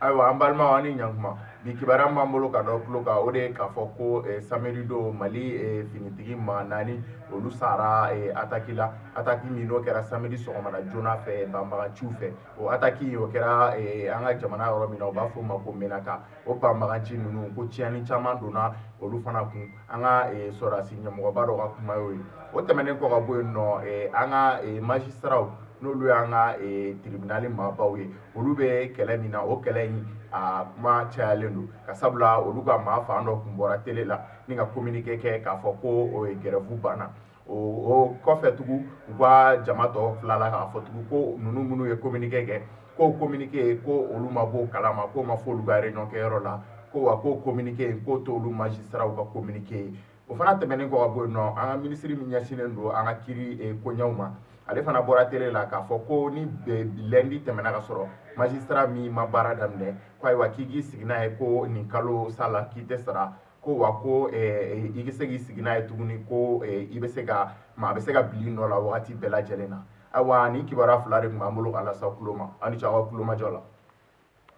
ayiwa an balimaw ani ɲankuma bi kibaruya m'an bolo ka dɔ tulo kan o de ye k'a fɔ ko samedi don mali finitigi ma naani olu sara ataki la ataki min n'o kɛra samedi sɔgɔmada joona fɛ banbaganciw fɛ o ataki o kɛra an ka jamana yɔrɔ min na u b'a fɔ o ma ko menaka o banbaganci ninnu ko tiɲɛni caman donna olu fana kun an ka sɔrɔdasi ɲɛmɔgɔba dɔ ka kuma y'o ye o tɛmɛnen kɔ ka bɔ yen nɔ an ka magistraw n'olu y'an ka tribunali maabaw ye olu bɛ kɛlɛ min na o kɛlɛ in a kuma cayalen don ka sabula olu ka maa fan dɔ kun bɔra tele la ni ka communiqué kɛ k'a fɔ ko grève banna o kɔfɛ tugun u ka jama tɔ filala k'a fɔ tugun ko ninnu minnu ye communiqué kɛ k'o communiqué ko olu ma bɔ o kalama k'o ma fɔ olu ka réunion kɛyɔrɔ la ko wa k'o communiqué in k'o t'olu magistraw ka communiqué ye o fana tɛmɛnen kɔ ka bɔ yen nɔ an ka minisiri min ɲɛsinnen don an ka kiiri koɲɛw ma ale fana bɔra tele la k'a fɔ ko ni lundi tɛmɛna ka sɔrɔ magistrat min ma baara daminɛ ko ayiwa k'i k'i sigi n'a ye ko nin kalo sa la k'i tɛ sara ko wa ko i bɛ se k'i sigi n'a ye tuguni ko i bɛ se ka maa bɛ se ka bili nɔ la wagati bɛɛ lajɛlen na ayiwa nin kibaruya fila de tun b'an bolo k'a lase aw tulo ma aw ni ce aw ka kulomajɔ la